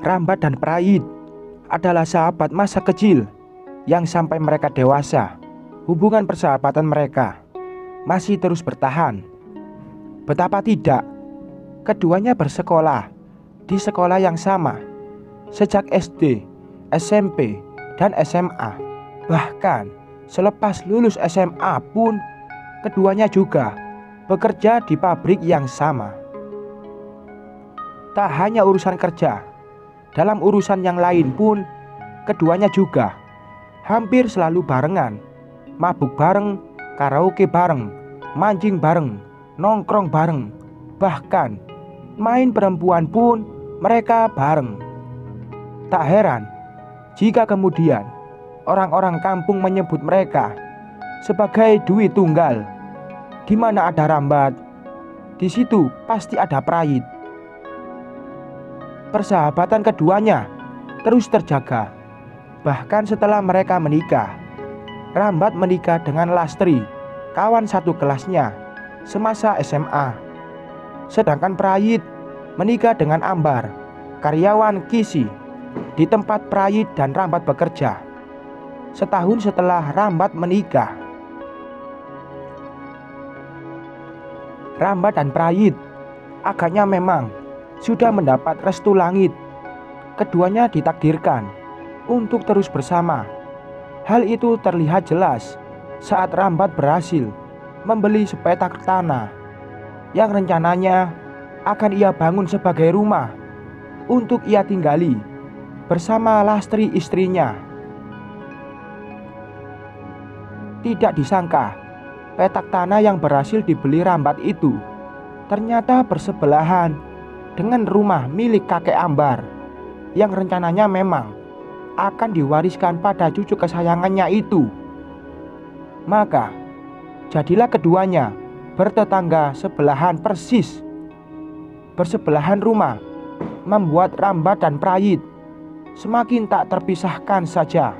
Rambat dan Prayit adalah sahabat masa kecil yang sampai mereka dewasa, hubungan persahabatan mereka masih terus bertahan. Betapa tidak, keduanya bersekolah di sekolah yang sama sejak SD, SMP, dan SMA. Bahkan selepas lulus SMA pun keduanya juga bekerja di pabrik yang sama. Tak hanya urusan kerja, dalam urusan yang lain pun keduanya juga hampir selalu barengan. Mabuk bareng, karaoke bareng, mancing bareng, nongkrong bareng, bahkan main perempuan pun mereka bareng. Tak heran jika kemudian orang-orang kampung menyebut mereka sebagai duit tunggal. Di mana ada Rambat, di situ pasti ada Prayit. Persahabatan keduanya terus terjaga. Bahkan setelah mereka menikah, Rambat menikah dengan Lastri, kawan satu kelasnya semasa SMA. Sedangkan Prayit menikah dengan Ambar, karyawan Kisi di tempat Prayit dan Rambat bekerja. Setahun setelah Rambat menikah, Rambat dan Prayit agaknya memang sudah mendapat restu langit. Keduanya ditakdirkan untuk terus bersama. Hal itu terlihat jelas saat Rambat berhasil membeli sepetak tanah yang rencananya akan ia bangun sebagai rumah untuk ia tinggali bersama Lastri istrinya. Tidak disangka, petak tanah yang berhasil dibeli Rambat itu ternyata bersebelahan dengan rumah milik kakek Ambar yang rencananya memang akan diwariskan pada cucu kesayangannya itu. Maka jadilah keduanya bertetangga sebelahan persis. Bersebelahan rumah membuat Rambat dan Prayit semakin tak terpisahkan saja.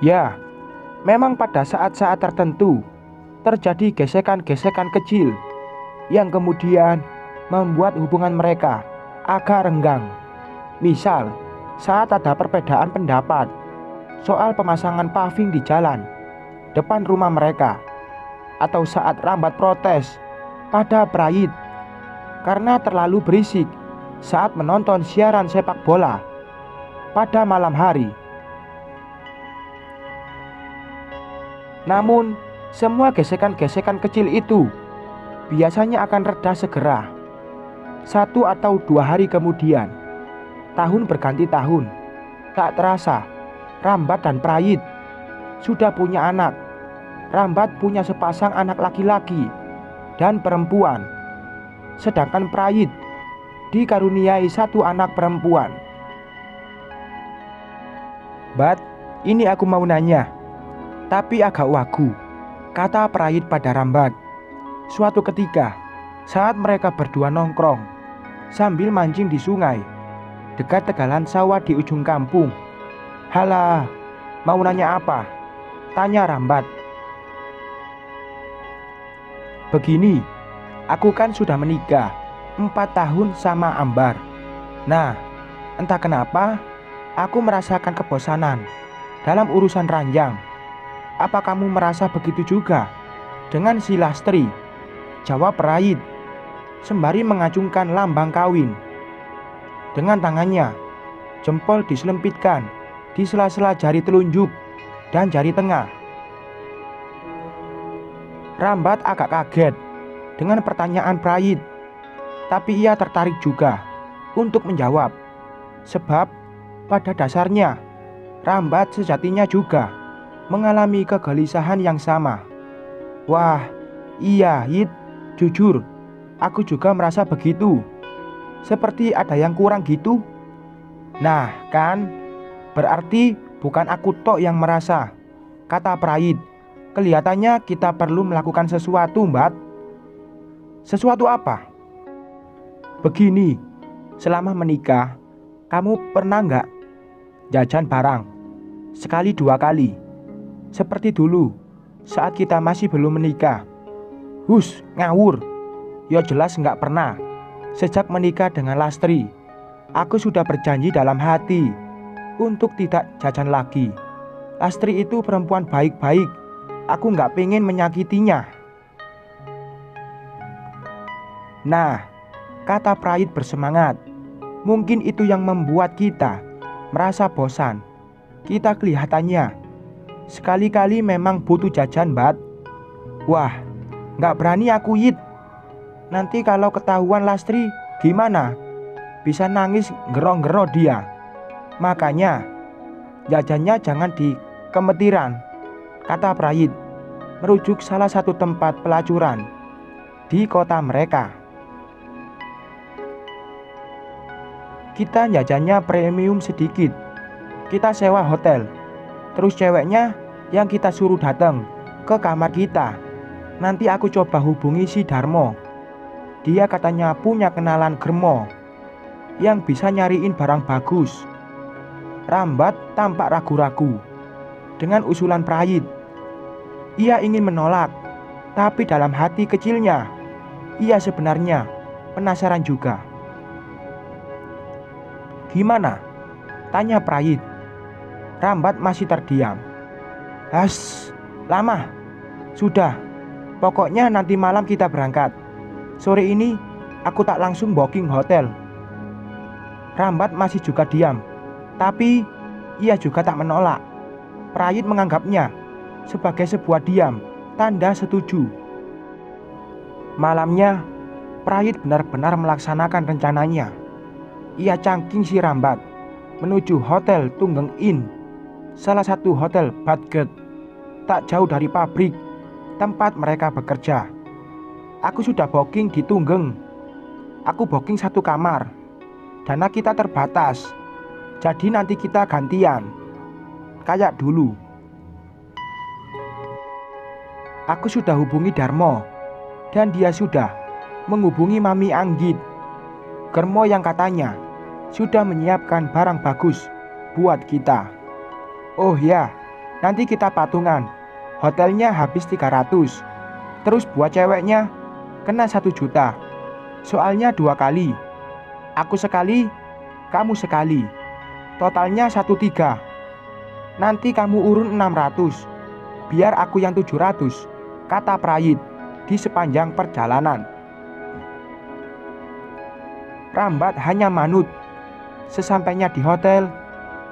Ya, memang pada saat-saat tertentu terjadi gesekan-gesekan kecil yang kemudian membuat hubungan mereka agak renggang. Misal, saat ada perbedaan pendapat soal pemasangan paving di jalan depan rumah mereka, atau saat Rambat protes pada Prayit karena terlalu berisik saat menonton siaran sepak bola pada malam hari. Namun semua gesekan-gesekan kecil itu biasanya akan reda segera. 1 atau 2 hari kemudian, tahun berganti tahun, tak terasa Rambat dan Prayit sudah punya anak. Rambat punya sepasang anak laki-laki dan perempuan, sedangkan Prayit dikaruniai 1 anak perempuan. "Bat, ini aku mau nanya, tapi agak wagu," kata Prayit pada Rambat. Suatu ketika, saat mereka berdua nongkrong sambil mancing di sungai dekat tegalan sawah di ujung kampung. "Halah, mau nanya apa?" tanya Rambat. "Begini, aku kan sudah menikah 4 tahun sama Ambar. Nah, entah kenapa aku merasakan kebosanan dalam urusan ranjang. Apa kamu merasa begitu juga dengan si Lastri?" jawab Prayit sembari mengacungkan lambang kawin. Dengan tangannya, jempol diselempitkan di sela-sela jari telunjuk dan jari tengah. Rambat agak kaget dengan pertanyaan Prayit, tapi ia tertarik juga untuk menjawab. Sebab pada dasarnya Rambat sejatinya juga mengalami kegelisahan yang sama. "Wah, iya Yit, jujur aku juga merasa begitu. Seperti ada yang kurang gitu." "Nah kan, berarti bukan aku tok yang merasa," kata Prayit. "Kelihatannya kita perlu melakukan sesuatu, Mbak." "Sesuatu apa?" "Begini, selama menikah kamu pernah nggak jajan barang 1-2 kali seperti dulu saat kita masih belum menikah?" "Hus, ngawur, ya jelas nggak pernah. Sejak menikah dengan Lastri, aku sudah berjanji dalam hati untuk tidak jajan lagi. Lastri itu perempuan baik-baik. Aku nggak pengen menyakitinya. Nah, kata Prayit bersemangat. Mungkin itu yang membuat kita merasa bosan. Kita kelihatannya sekali-kali memang butuh jajan, Bat. Wah, nggak berani aku, Yit. Nanti kalau ketahuan Lastri gimana? Bisa nangis gero-gero dia. Makanya jajannya jangan di kemetiran, kata Prayit, merujuk salah satu tempat pelacuran di kota mereka. Kita jajannya premium sedikit. Kita sewa hotel. Terus ceweknya yang kita suruh datang ke kamar kita. Nanti aku coba hubungi si Darmo. Dia katanya punya kenalan Germo yang bisa nyariin barang bagus. Rambat tampak ragu-ragu dengan usulan Prayit. Ia ingin menolak, tapi dalam hati kecilnya ia sebenarnya penasaran juga. Gimana? Tanya Prayit. Rambat masih terdiam. Lama. Sudah, pokoknya nanti malam kita berangkat. Sore ini aku tak langsung booking hotel. Rambat masih juga diam, tapi ia juga tak menolak. Prayit menganggapnya sebagai sebuah diam, tanda setuju. Malamnya, Prayit benar-benar melaksanakan rencananya. Ia cangking si Rambat menuju Hotel Tunggeng Inn, salah satu hotel budget tak jauh dari pabrik tempat mereka bekerja. Aku sudah booking di Tunggeng. Aku booking 1 kamar. Dana kita terbatas, jadi nanti kita gantian, kayak dulu. Aku sudah hubungi Darmo, dan dia sudah menghubungi Mami Anggit. Germo yang katanya sudah menyiapkan barang bagus buat kita. Oh ya, nanti kita patungan. Hotelnya habis 300. Terus buat ceweknya kena 1 juta. Soalnya 2 kali. Aku sekali, kamu sekali. Totalnya 1,3. Nanti kamu urun 600. Biar aku yang 700, kata Prayit di sepanjang perjalanan. Rambat hanya manut. Sesampainya di hotel,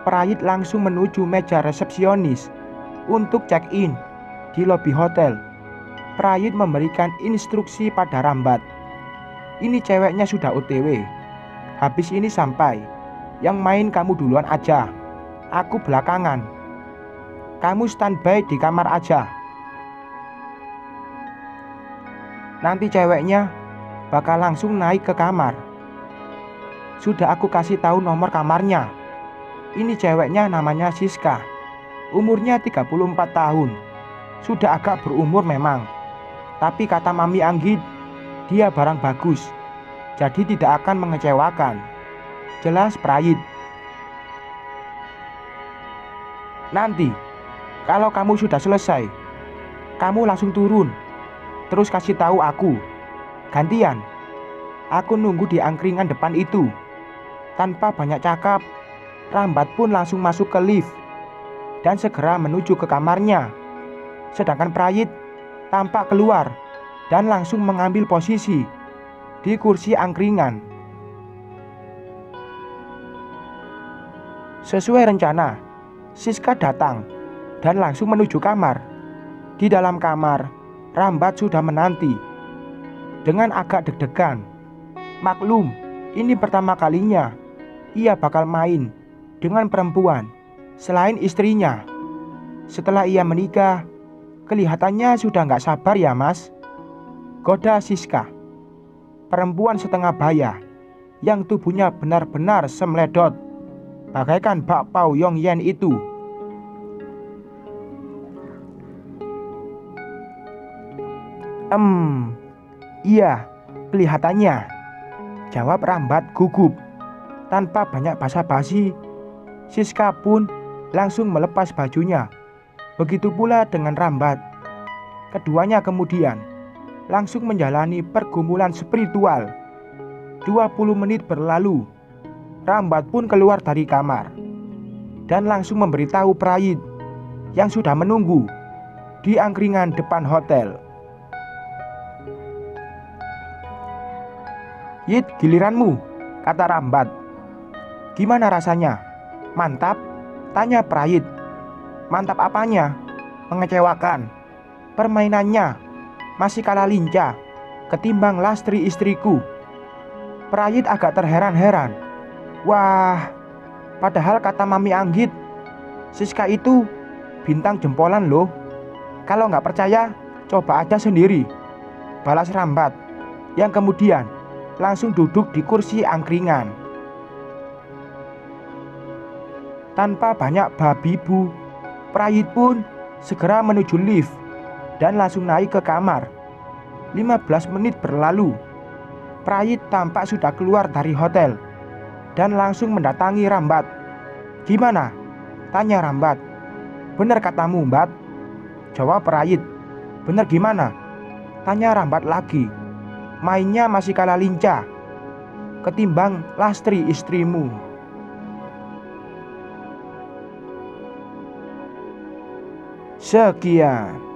Prayit langsung menuju meja resepsionis untuk check-in di lobi hotel. Prayit memberikan instruksi pada Rambat. Ini ceweknya sudah OTW. Habis ini sampai. Yang main kamu duluan aja. Aku belakangan. Kamu standby di kamar aja. Nanti ceweknya bakal langsung naik ke kamar. Sudah aku kasih tahu nomor kamarnya. Ini ceweknya namanya Siska. Umurnya 34 tahun. Sudah agak berumur memang. Tapi kata Mami Anggit, dia barang bagus. Jadi tidak akan mengecewakan. Jelas Prayit. Nanti kalau kamu sudah selesai, kamu langsung turun. Terus kasih tahu aku. Gantian. Aku nunggu di angkringan depan itu. Tanpa banyak cakap, Rambat pun langsung masuk ke lift dan segera menuju ke kamarnya. Sedangkan Prayit tampak keluar dan langsung mengambil posisi di kursi angkringan. Sesuai rencana, Siska datang dan langsung menuju kamar. Di dalam kamar, Rambat sudah menanti dengan agak deg-degan. Maklum, ini pertama kalinya ia bakal main dengan perempuan selain istrinya. Setelah ia menikah, kelihatannya sudah gak sabar ya mas, goda Siska. Perempuan setengah baya yang tubuhnya benar-benar semledot bagaikan bakpao Yong Yen itu. Iya, kelihatannya, jawab Rambat gugup. Tanpa banyak basa-basi, Siska pun langsung melepas bajunya. Begitu pula dengan Rambat. Keduanya kemudian langsung menjalani pergumulan spiritual 20 menit berlalu. Rambat pun keluar dari kamar dan langsung memberitahu Prayit yang sudah menunggu di angkringan depan hotel. "Yit, giliranmu," kata Rambat. "Gimana rasanya? Mantap?" tanya Prayit. "Mantap apanya?" "Mengecewakan. Permainannya masih kalah lincah ketimbang Lastri istriku." Prayit agak terheran-heran. "Wah, padahal kata Mami Anggit, Siska itu bintang jempolan loh. Kalau nggak percaya, coba aja sendiri," balas Rambat, yang kemudian langsung duduk di kursi angkringan. Tanpa banyak babi bu, Prayit pun segera menuju lift dan langsung naik ke kamar. 15 menit berlalu. Prayit tampak sudah keluar dari hotel dan langsung mendatangi Rambat. "Gimana?" tanya Rambat. "Bener katamu, Mbat," jawab Prayit. "Bener gimana?" tanya Rambat lagi. "Mainnya masih kalah lincah ketimbang Lastri istrimu." Sekian.